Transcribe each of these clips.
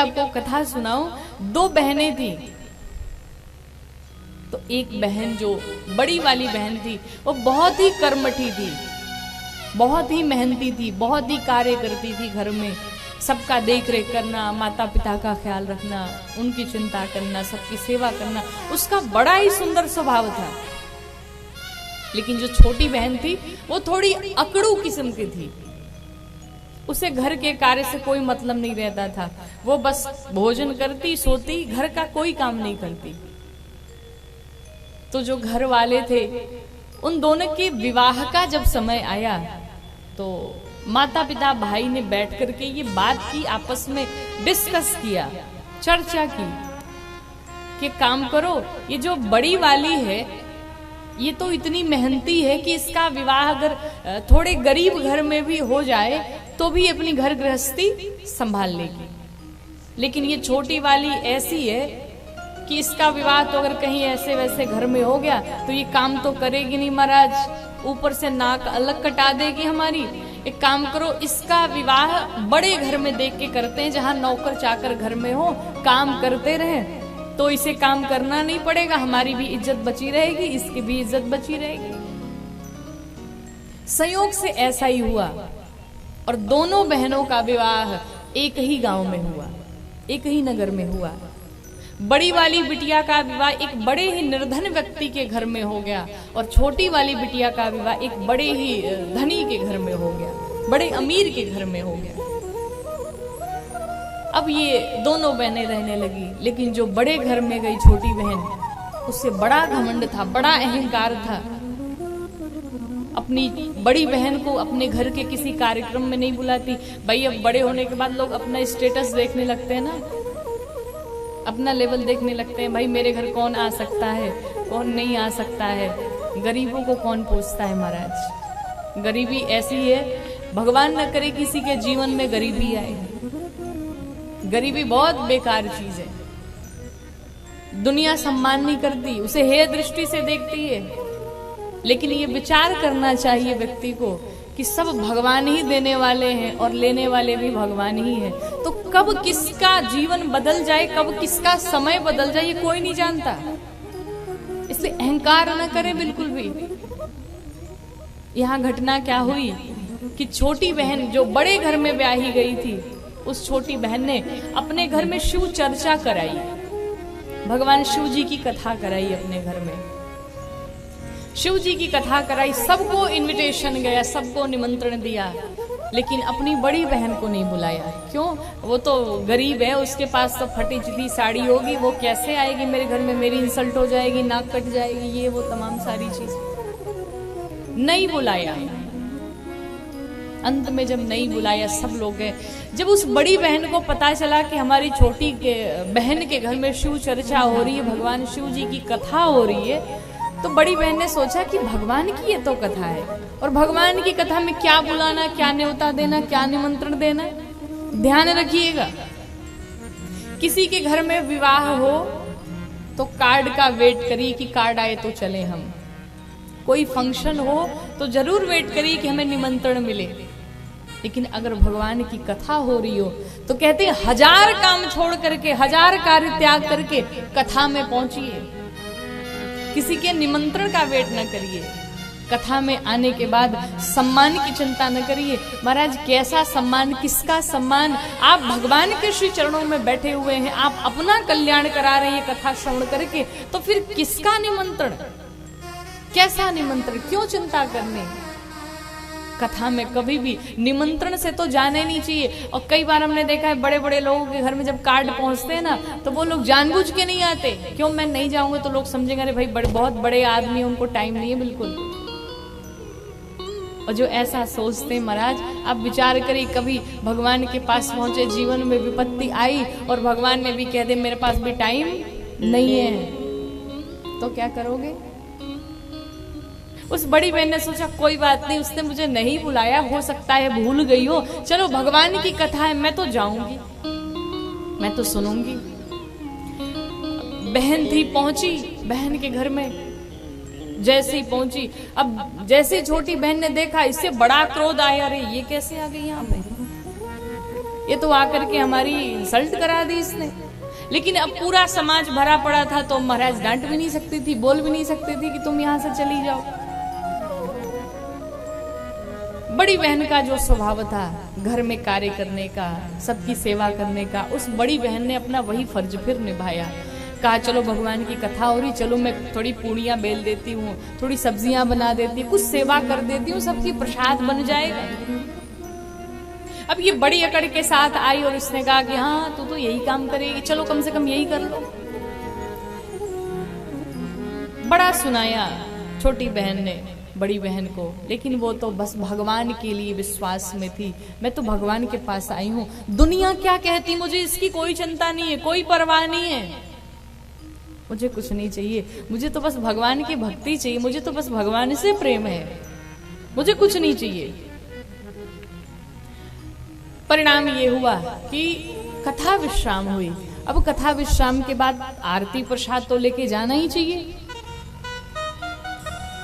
आपको कथा सुनाऊं। 2 बहनें थी, तो एक बहन जो बड़ी वाली बहन थी वो बहुत ही कर्मठी थी, बहुत ही मेहनती थी, बहुत ही कार्य करती थी घर में, सबका देख रेख करना, माता पिता का ख्याल रखना, उनकी चिंता करना, सबकी सेवा करना, उसका बड़ा ही सुंदर स्वभाव था। लेकिन जो छोटी बहन थी वो थोड़ी अकड़ू किस्म की थी, उसे घर के कार्य से कोई मतलब नहीं रहता था, वो बस भोजन करती, सोती, घर का कोई काम नहीं करती। तो जो घर वाले थे उन दोनों के विवाह का जब समय आया तो माता पिता भाई ने बैठ करके ये बात की, आपस में डिस्कस किया, चर्चा की कि काम करो, ये जो बड़ी वाली है ये तो इतनी मेहनती है कि इसका विवाह अगर थोड़े गरीब घर में भी हो जाए तो भी अपनी घर गृहस्थी संभाल लेगी, लेकिन ये छोटी वाली ऐसी है कि इसका विवाह तो अगर कहीं ऐसे वैसे घर में हो गया तो ये काम तो करेगी नहीं महाराज, ऊपर से नाक अलग कटा देगी हमारी। एक काम करो, इसका विवाह बड़े घर में देख के करते हैं जहां नौकर चाकर घर में हो, काम करते रहे, तो इसे काम करना नहीं पड़ेगा, हमारी भी इज्जत बची रहेगी, इसकी भी इज्जत बची रहेगी। संयोग से ऐसा ही हुआ और दोनों बहनों का विवाह एक ही गांव में हुआ, एक ही नगर में हुआ। बड़ी वाली बिटिया का विवाह एक बड़े ही निर्धन व्यक्ति के घर में हो गया और छोटी वाली बिटिया का विवाह एक बड़े ही धनी के घर में हो गया, बड़े अमीर के घर में हो गया। अब ये दोनों बहनें रहने लगी, लेकिन जो बड़े घर में गई छोटी बहन, उससे बड़ा घमंड था, बड़ा अहंकार था। अपनी बड़ी बहन को अपने घर के किसी कार्यक्रम में नहीं बुलाती। भाई अब बड़े होने के बाद लोग अपना स्टेटस देखने लगते हैं ना, अपना लेवल देखने लगते हैं, भाई मेरे घर कौन आ सकता है, कौन नहीं आ सकता है, गरीबों को कौन पूछता है महाराज। गरीबी ऐसी है, भगवान न करे किसी के जीवन में गरीबी आए। गरीबी बहुत बेकार चीज है, दुनिया सम्मान नहीं करती, उसे हेय दृष्टि से देखती है। लेकिन ये विचार करना चाहिए व्यक्ति को कि सब भगवान ही देने वाले हैं और लेने वाले भी भगवान ही हैं। तो कब किसका जीवन बदल जाए, कब किसका समय बदल जाए, ये कोई नहीं जानता। इसलिए अहंकार न करे बिल्कुल भी। यहाँ घटना क्या हुई कि छोटी बहन जो बड़े घर में ब्याही गई थी, उस छोटी बहन ने अपने घर में शिव चर्चा कराई, भगवान शिव जी की कथा कराई अपने घर में। शिव जी की कथा कराई, सबको इनविटेशन गया, सबको निमंत्रण दिया, लेकिन अपनी बड़ी बहन को नहीं बुलाया। क्यों? वो तो गरीब है, उसके पास तो फटी चिटी साड़ी होगी, वो कैसे आएगी मेरे घर में, मेरी इंसल्ट हो जाएगी, नाक कट जाएगी, ये वो तमाम सारी चीज। नहीं बुलाया। अंत में जब नहीं बुलाया, सब लोग गए। जब उस बड़ी बहन को पता चला कि हमारी छोटी बहन के घर में शिव चर्चा हो रही है, भगवान शिव जी की कथा हो रही है, तो बड़ी बहन ने सोचा कि भगवान की ये तो कथा है, और भगवान की कथा में क्या बुलाना, क्या न्योता देना, क्या निमंत्रण देना। ध्यान रखिएगा, किसी के घर में विवाह हो तो कार्ड का वेट करिए कि कार्ड आए तो चले हम। कोई फंक्शन हो तो जरूर वेट करिए कि हमें निमंत्रण मिले। लेकिन अगर भगवान की कथा हो रही हो तो कहते हैं 1000 काम छोड़ करके, 1000 कार्य त्याग करके कथा में पहुंचिए। किसी के निमंत्रण का वेट न करिए। कथा में आने के बाद सम्मान की चिंता न करिए। महाराज कैसा सम्मान, किसका सम्मान? आप भगवान के श्री चरणों में बैठे हुए हैं, आप अपना कल्याण करा रहे हैं कथा श्रवण करके, तो फिर किसका निमंत्रण, कैसा निमंत्रण, क्यों चिंता करने? कथा में कभी भी निमंत्रण से तो जाना नहीं चाहिए। और कई बार हमने देखा है बड़े बड़े लोगों के घर में जब कार्ड पहुंचते हैं ना, तो वो लोग जानबूझ के नहीं आते। क्यों? मैं नहीं जाऊंगा तो लोग समझेंगे अरे भाई बहुत बड़े आदमी, उनको टाइम नहीं है बिल्कुल। और जो ऐसा सोचते हैं महाराज, आप विचार करिए, कभी भगवान के पास पहुंचे, जीवन में विपत्ति आई और भगवान ने भी कह दे मेरे पास भी टाइम नहीं है, तो क्या करोगे? उस बड़ी बहन ने सोचा कोई बात नहीं, उसने मुझे नहीं बुलाया, हो सकता है भूल गई हो, चलो भगवान की कथा है, मैं तो जाऊंगी, मैं तो सुनूंगी। बहन थी, पहुंची बहन के घर में। जैसे ही पहुंची, अब जैसे छोटी बहन ने देखा, इससे बड़ा क्रोध आया, अरे ये कैसे आ गई यहाँ पे, ये तो आकर के हमारी इंसल्ट करा दी इसने। लेकिन अब पूरा समाज भरा पड़ा था तो महाराज डांट भी नहीं सकती थी, बोल भी नहीं सकती थी कि तुम यहां से चली जाओ। बड़ी बहन का जो स्वभाव था घर में कार्य करने का, सबकी सेवा करने का, उस बड़ी बहन ने अपना वही फर्ज फिर निभाया। कहा चलो भगवान की कथा हो रही, चलो मैं थोड़ी पूड़ियां बेल देती हूँ, थोड़ी सब्जियां बना देती हूँ, कुछ सेवा कर देती हूँ, सबकी प्रसाद बन जाएगा। अब ये बड़ी अकड़ के साथ आई और उसने कहा कि हाँ तू तो यही काम करेगी, चलो कम से कम यही कर लो। बड़ा सुनाया छोटी बहन ने बड़ी बहन को, लेकिन वो तो बस भगवान के लिए विश्वास में थी। मैं तो भगवान के पास आई हूं, दुनिया क्या कहती मुझे इसकी कोई चिंता नहीं है, कोई परवाह नहीं है, मुझे कुछ नहीं चाहिए, मुझे तो बस भगवान की भक्ति चाहिए, मुझे तो बस भगवान से प्रेम है, मुझे कुछ नहीं चाहिए। परिणाम ये हुआ कि कथा विश्राम हुई। अब कथा विश्राम के बाद आरती प्रसाद तो लेके जाना ही चाहिए।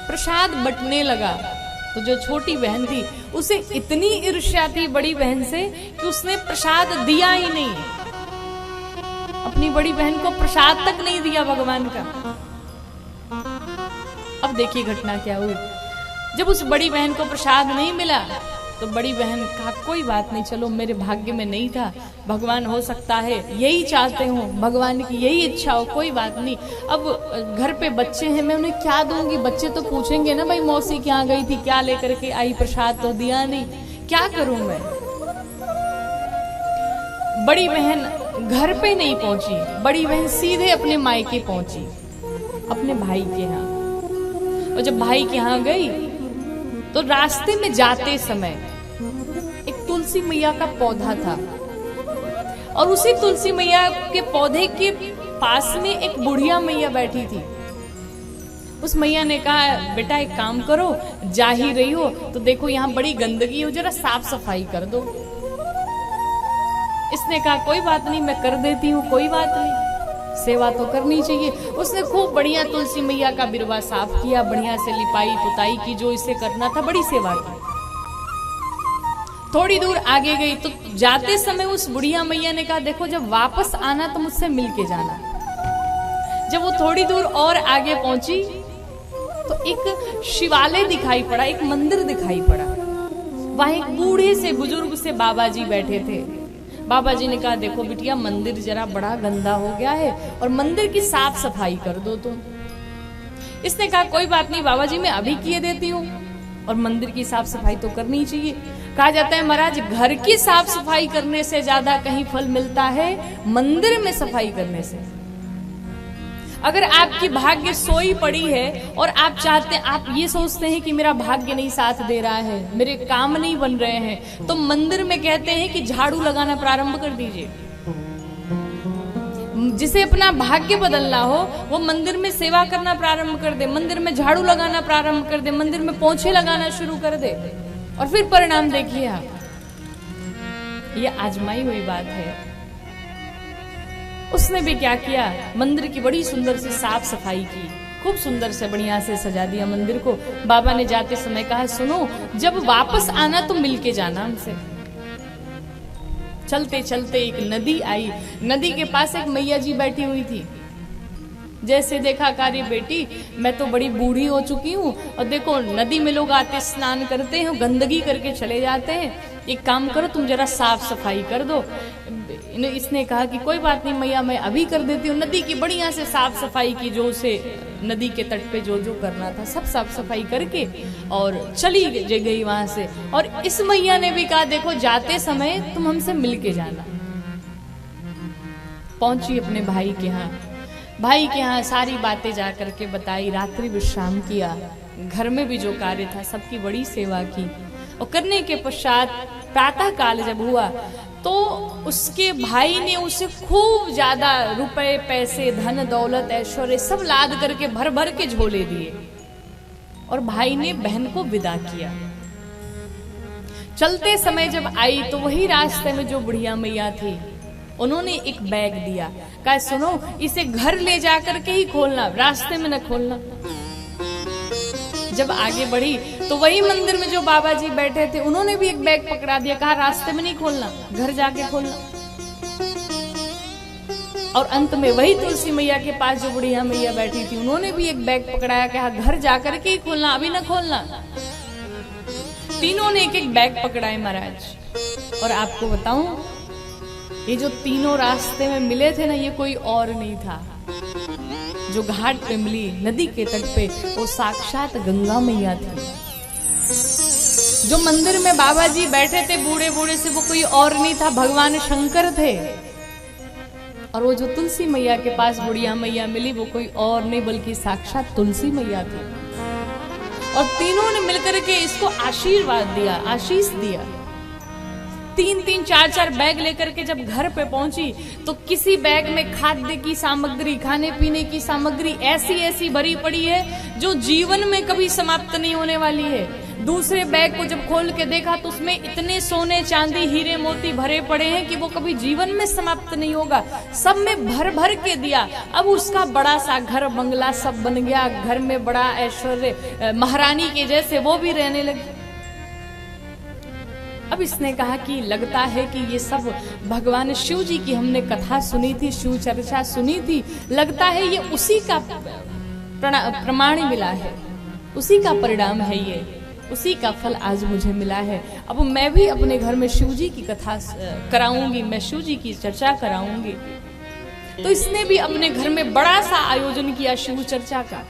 प्रसाद बंटने लगा तो जो छोटी बहन थी उसे इतनी ईर्ष्या थी बड़ी बहन से कि उसने प्रसाद दिया ही नहीं, अपनी बड़ी बहन को प्रसाद तक नहीं दिया भगवान का। अब देखिए घटना क्या हुई। जब उस बड़ी बहन को प्रसाद नहीं मिला तो बड़ी बहन कहा कोई बात नहीं, चलो मेरे भाग्य में नहीं था, भगवान हो सकता है यही चाहते हो, भगवान की यही इच्छा हो, कोई बात नहीं। अब घर पे बच्चे हैं, मैं उन्हें क्या दूंगी, बच्चे तो पूछेंगे ना भाई मौसी क्या गई थी, क्या लेकर के आई, प्रसाद तो दिया नहीं, क्या करूं मैं। बड़ी बहन घर पे नहीं पहुंची, बड़ी बहन सीधे अपने मायके पहुंची, अपने भाई के यहाँ। और जब भाई के यहाँ गई तो रास्ते में जाते समय एक तुलसी मैया का पौधा था और उसी तुलसी मैया के पौधे के पास में एक बुढ़िया मैया बैठी थी। उस मैया ने कहा बेटा एक काम करो, जा ही रही हो तो देखो यहाँ बड़ी गंदगी हो, जरा साफ सफाई कर दो। इसने कहा कोई बात नहीं, मैं कर देती हूँ, कोई बात नहीं, सेवा तो करनी चाहिए। उसने खूब बढ़िया तुलसी मैया का बिरवा साफ किया, बढ़िया से लिपाई पुताई की, जो इसे करना था, बड़ी सेवा की। थोड़ी दूर आगे गई तो जाते समय उस बुढ़िया मैया ने कहा देखो जब वापस आना तो मुझसे मिल के जाना। जब वो थोड़ी दूर और आगे पहुंची तो एक शिवालय दिखाई पड़ा, एक मंदिर दिखाई पड़ा। वहां एक बूढ़े से बुजुर्ग से बाबा जी बैठे थे। बाबा जी ने कहा देखो बिटिया मंदिर जरा बड़ा गंदा हो गया है और मंदिर की साफ सफाई कर दो तुम। इसने कहा कोई बात नहीं बाबा जी, मैं अभी किए देती हूँ, और मंदिर की साफ सफाई तो करनी चाहिए। कहा जाता है महाराज घर की साफ सफाई करने से ज्यादा कहीं फल मिलता है मंदिर में सफाई करने से। अगर आपकी भाग्य सोई पड़ी है और आप चाहते हैं, आप ये सोचते हैं कि मेरा भाग्य नहीं साथ दे रहा है, मेरे काम नहीं बन रहे हैं, तो मंदिर में कहते हैं कि झाड़ू लगाना प्रारंभ कर दीजिए। जिसे अपना भाग्य बदलना हो वो मंदिर में सेवा करना प्रारंभ कर दे, मंदिर में झाड़ू लगाना प्रारंभ कर दे, मंदिर में पोंछे लगाना शुरू कर दे, और फिर परिणाम देखिए आप। ये आजमाई हुई बात है। उसने भी क्या किया, मंदिर की बड़ी सुंदर से साफ सफाई की, खूब सुंदर से बढ़िया से सजा दिया मंदिर को। बाबा ने जाते समय कहा सुनो जब वापस आना तो मिलके जाना हमसे। चलते चलते एक नदी आई, नदी के पास एक मैया जी बैठी हुई थी। जैसे देखा कार्य बेटी मैं तो बड़ी बूढ़ी हो चुकी हूँ और देखो नदी में लोग आते स्नान करते हैं, गंदगी करके चले जाते हैं, एक काम करो तुम जरा साफ सफाई कर दो। इसने कहा कि कोई बात नहीं मैया मैं अभी कर देती हूँ। नदी की बढ़िया से साफ सफाई की, जो उसे नदी के तट पे जो जो करना था सब साफ सफाई करके और चली गई वहां से। और इस मैया ने भी कहा देखो जाते समय तुम हमसे मिल के जाना। पहुंची अपने भाई के यहाँ, भाई के यहाँ सारी बातें जा करके बताई, रात्रि विश्राम किया, घर में भी जो कार्य था सबकी बड़ी सेवा की। और करने के पश्चात प्रातः काल जब हुआ तो उसके भाई ने उसे खूब ज्यादा रुपए पैसे धन दौलत ऐश्वर्य सब लाद करके भर भर के झोले दिए और भाई ने बहन को विदा किया। चलते समय जब आई तो वही रास्ते में जो बुढ़िया मैया थी उन्होंने एक बैग दिया, कहा सुनो इसे घर ले जाकर के ही खोलना, रास्ते में न खोलना। जब आगे बढ़ी तो वही मंदिर में जो बाबा जी बैठे थे उन्होंने भी एक बैग पकड़ा दिया, कहा रास्ते में नहीं खोलना, घर जाके खोलना। और अंत में वही तुलसी मैया के पास जो बुढ़िया मैया बैठी थी उन्होंने भी एक बैग पकड़ाया, कहा घर जाकर के ही खोलना, अभी ना खोलना। तीनों ने एक एक बैग पकड़ाए महाराज। और आपको बताऊं, ये जो तीनों रास्ते में मिले थे ना, ये कोई और नहीं था। जो घाट पे मिली नदी के तट पे, वो साक्षात गंगा मैया थी। जो मंदिर में बाबा जी बैठे थे बूढ़े बूढ़े से, वो कोई और नहीं था, भगवान शंकर थे। और वो जो तुलसी मैया के पास बुढ़िया मैया मिली, वो कोई और नहीं बल्कि साक्षात तुलसी मैया थी। और तीनों ने मिलकर के इसको आशीर्वाद दिया, आशीष दिया। 3-3, 4-4 बैग लेकर के जब घर पे पहुंची तो किसी बैग में खाद्य की सामग्री, खाने पीने की सामग्री ऐसी ऐसी भरी पड़ी है जो जीवन में कभी समाप्त नहीं होने वाली है। दूसरे बैग को जब खोल के देखा तो उसमें इतने सोने चांदी हीरे मोती भरे पड़े हैं कि वो कभी जीवन में समाप्त नहीं होगा। सब में भर भर के दिया। अब उसका बड़ा सा घर बंगला सब बन गया, घर में बड़ा ऐश्वर्य, महारानी के जैसे वो भी रहने लगी। अब इसने कहा कि लगता है कि ये सब भगवान शिव जी की हमने कथा सुनी थी, शिव चर्चा सुनी थी, लगता है ये उसी का प्रमाण मिला है, उसी का परिणाम है, ये उसी का फल आज मुझे मिला है। अब मैं भी अपने घर में शिव जी की कथा कराऊंगी, मैं शिव जी की चर्चा कराऊंगी। तो इसने भी अपने घर में बड़ा सा आयोजन किया शिव चर्चा का।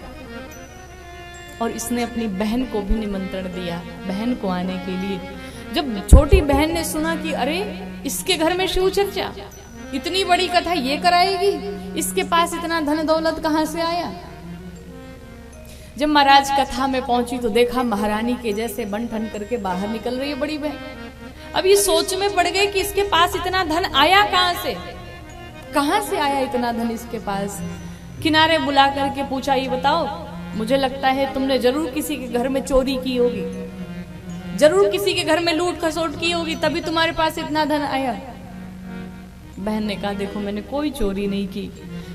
और इसने अपनी बहन को भी निमंत्रण दिया, बहन को आने के लिए। जब छोटी बहन ने सुना कि अरे इसके घर में शिव चर्चा, इतनी बड़ी कथा ये कराएगी, इसके पास इतना धन दौलत कहां से आया। जब महाराज कथा में पहुंची तो देखा महारानी के जैसे बन ठन करके बाहर निकल रही है बड़ी बहन। अब ये सोच में पड़ गई कि इसके पास इतना धन आया कहां से आया इतना धन इसके पास। किनारे बुला करके पूछा, ये बताओ, मुझे लगता है तुमने जरूर किसी के घर में चोरी की होगी, जरूर किसी के घर में लूट खसोट की होगी, तभी तुम्हारे पास इतना धन आया। बहन ने कहा, देखो मैंने कोई चोरी नहीं की,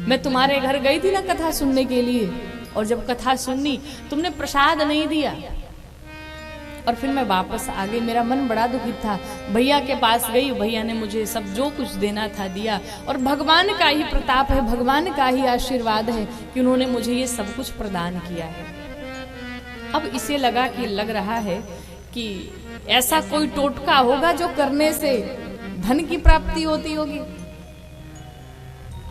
मैं तुम्हारे घर गई थी ना कथा सुनने के लिए, और जब कथा सुननी तुमने प्रसाद नहीं दिया और फिर मैं वापस आ गई। मेरा मन बड़ा दुखित था, भैया के पास गई, भैया ने मुझे सब जो कुछ देना था दिया। और भगवान का ही प्रताप है, भगवान का ही आशीर्वाद है कि उन्होंने मुझे ये सब कुछ प्रदान किया है। अब इसे लगा कि लग रहा है कि ऐसा कोई टोटका होगा जो करने से धन की प्राप्ति होती होगी।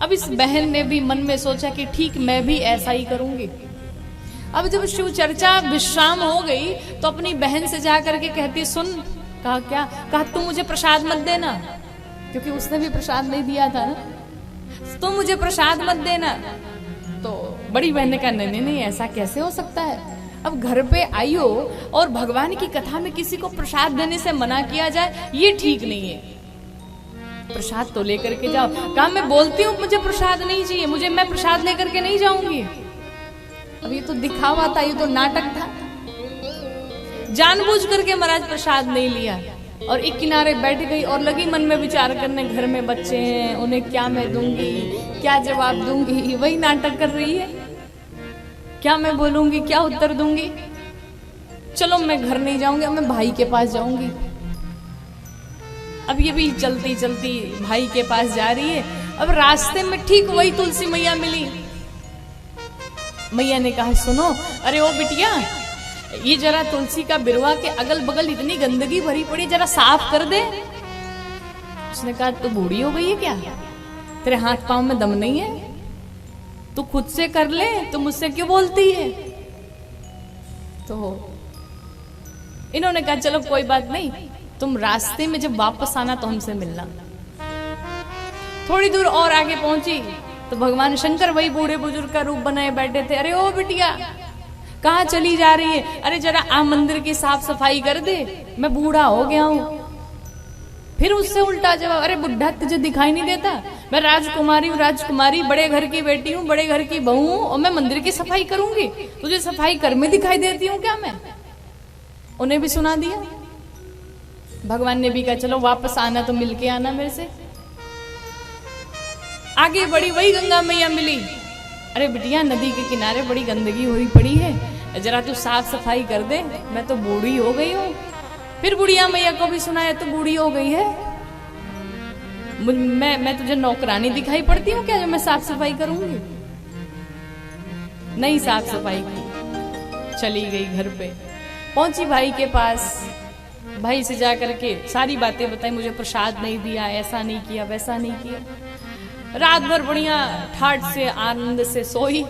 अब इस बहन ने भी मन में सोचा कि ठीक मैं भी ऐसा ही करूंगी। अब जब शिव चर्चा विश्राम हो गई तो अपनी बहन से जा करके कहती, सुन। कहा क्या? कहा तुम मुझे प्रसाद मत देना, क्योंकि उसने भी प्रसाद नहीं दिया था ना, तुम मुझे प्रसाद मत देना। तो बड़ी बहन ने कहा, नहीं नहीं, ऐसा कैसे हो सकता है, अब घर पे आई हो और भगवान की कथा में किसी को प्रसाद देने से मना किया जाए, ये ठीक नहीं है, प्रसाद तो लेकर के जाओ। कहा मैं बोलती हूँ मुझे प्रसाद नहीं चाहिए, मैं प्रसाद लेकर के नहीं जाऊंगी। अब ये तो दिखावा था, ये तो नाटक था। जानबूझ करके महाराज प्रसाद नहीं लिया और एक किनारे बैठ गई और लगी मन में विचार करने, घर में बच्चे हैं, उन्हें क्या मैं दूंगी, क्या जवाब दूंगी। वही नाटक कर रही है, क्या मैं बोलूंगी, क्या उत्तर दूंगी। चलो मैं घर नहीं जाऊंगी, मैं भाई के पास जाऊंगी। अब ये भी चलती चलती भाई के पास जा रही है। अब रास्ते में ठीक वही तुलसी मैया मिली। मैया ने कहा, सुनो, अरे ओ बिटिया, ये जरा तुलसी का बिरवा के अगल बगल इतनी गंदगी भरी पड़ी, जरा साफ कर दे। उसने कहा, तू बूढ़ी हो गई है क्या, तेरे हाथ पांव में दम नहीं है, तू खुद से कर ले, तू मुझसे क्यों बोलती है। तो इन्होंने कहा, चलो कोई बात नहीं, तुम रास्ते में जब वापस आना तो हमसे मिलना। थोड़ी दूर और आगे पहुंची तो भगवान शंकर वही बूढ़े बुजुर्ग का रूप बनाए बैठे थे। अरे ओ बिटिया, कहाँ चली जा रही है, अरे जरा आ मंदिर की साफ सफाई कर दे, मैं बूढ़ा हो गया हूँ। फिर उससे उल्टा जवाब, अरे बुढ़ा तुझे दिखाई नहीं देता, मैं राजकुमारी हूँ, राजकुमारी, बड़े घर की बेटी हूँ, बड़े घर की बहू हूँ, और मैं मंदिर की सफाई करूंगी, तुझे सफाई कर में दिखाई देती हूँ क्या मैं। उन्हें भी सुना दिया। भगवान ने भी कहा, चलो वापस आना तो मिलके आना मेरे से। आगे बढ़ी, वही गंगा मैया मिली। अरे बिटिया, नदी के किनारे बड़ी गंदगी हुई पड़ी है, जरा तू साफ सफाई कर दे, मैं तो बूढ़ी हो गई हूँ। फिर बुढ़िया मैया को भी सुनाया, तो बूढ़ी हो गई है, मैं तुझे नौकरानी दिखाई पड़ती हूँ क्या जो मैं साफ सफाई करूंगी? नहीं साफ सफाई की, चली गई घर पे। पहुंची भाई के पास, भाई से जा करके सारी बातें बताई, मुझे प्रसाद नहीं दिया, ऐसा नहीं किया, वैसा नहीं किया। रात भर बढ़िया ठाठ से आनंद से सोई।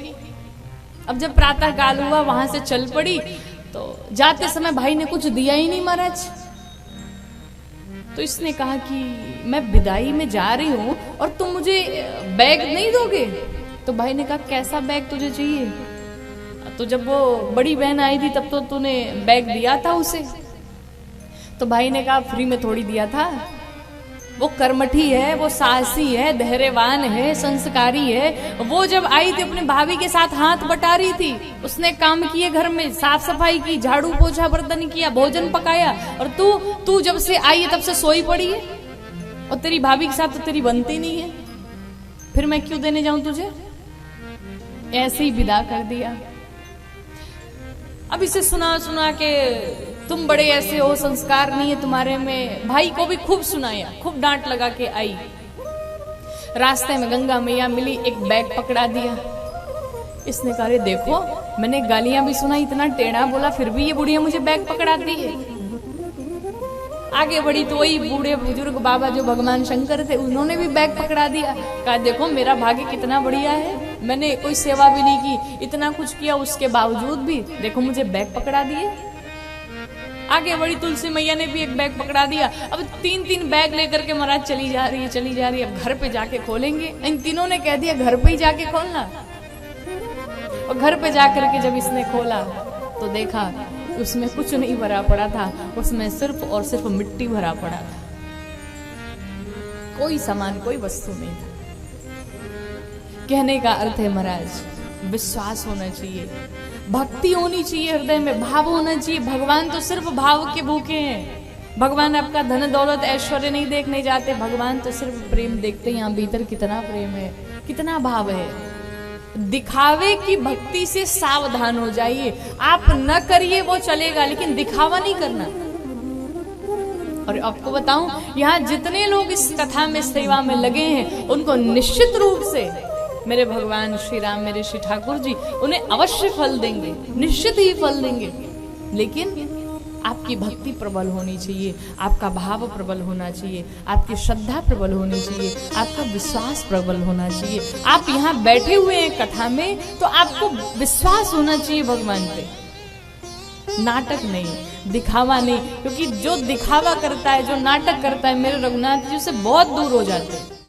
अब जब प्रातः काल हुआ, वहां से चल पड़ी, तो जाते समय भाई ने कुछ दिया ही नहीं महाराज। तो इसने कहा कि मैं विदाई में जा रही हूं और तुम मुझे बैग नहीं दोगे? तो भाई ने कहा कैसा बैग तुझे चाहिए? तो जब वो बड़ी बहन आई थी तब तो तूने बैग दिया था उसे। तो भाई ने कहा फ्री में थोड़ी दिया था, वो कर्मठी है, वो साहसी है, धैर्यवान है, संस्कारी है। वो जब आई थी अपने भाभी के साथ हाथ बटा रही थी, उसने काम किए, घर में साफ सफाई की, झाड़ू पोछा बर्तन किया, भोजन पकाया, और तू जब से आई है तब से सोई पड़ी है, और तेरी भाभी के साथ तो तेरी बनती नहीं है, फिर मैं क्यों देने जाऊं तुझे? ऐसे ही विदा कर दिया। अब इसे सुना सुना के तुम बड़े ऐसे हो, संस्कार नहीं है तुम्हारे में। भाई को भी खूब सुनाया, खूब डांट लगा के आई। रास्ते में गंगा मैया मिली, एक बैग पकड़ा दिया। इसने कहा देखो, मैंने गालियां भी सुना, इतना टेढ़ा बोला, फिर भी ये बुढ़िया मुझे बैग पकड़ाती है। आगे बढ़ी तो वही बूढ़े बुजुर्ग बाबा जो भगवान शंकर थे, उन्होंने भी बैग पकड़ा दिया। कहा देखो मेरा भाग्य कितना बढ़िया है, मैंने कोई सेवा भी नहीं की, इतना कुछ किया, उसके बावजूद भी देखो मुझे बैग पकड़ा दिए। आगे बढ़ी तुलसी मैया ने भी एक बैग पकड़ा दिया। अब 3-3 बैग लेकर के महाराज चली जा रही है। अब घर पे जाके खोलेंगे। इन तीनों ने कह दिया घर पे ही जाके खोलना। और घर पे जाकर के जब इसने खोला तो देखा उसमें कुछ नहीं भरा पड़ा था, उसमें सिर्फ और सिर्फ मिट्टी भरा पड़ा था। कोई सामान, कोई वस्तु नहीं था। कहने का अर्थ है महाराज, विश्वास होना चाहिए, भक्ति होनी चाहिए, हृदय में भाव होना चाहिए। भगवान तो सिर्फ भाव के भूखे हैं। भगवान आपका धन दौलत ऐश्वर्य नहीं देखने जाते, भगवान तो सिर्फ प्रेम देखते हैं। यहाँ भीतर कितना प्रेम है, कितना भाव है। दिखावे की भक्ति से सावधान हो जाइए। आप न करिए वो चलेगा, लेकिन दिखावा नहीं करना। और आपको बताऊं, यहाँ जितने लोग इस कथा में सेवा में लगे हैं, उनको निश्चित रूप से मेरे भगवान श्री राम, मेरे श्री ठाकुर जी उन्हें अवश्य फल देंगे, निश्चित ही फल देंगे। लेकिन आपकी भक्ति प्रबल होनी चाहिए, आपका भाव प्रबल होना चाहिए, आपकी श्रद्धा प्रबल होनी चाहिए, आपका विश्वास प्रबल होना चाहिए। आप यहाँ बैठे हुए हैं कथा में, तो आपको विश्वास होना चाहिए भगवान पे, नाटक नहीं, दिखावा नहीं। क्योंकि जो दिखावा करता है, जो नाटक करता है, मेरे रघुनाथ जी से बहुत दूर हो जाते हैं।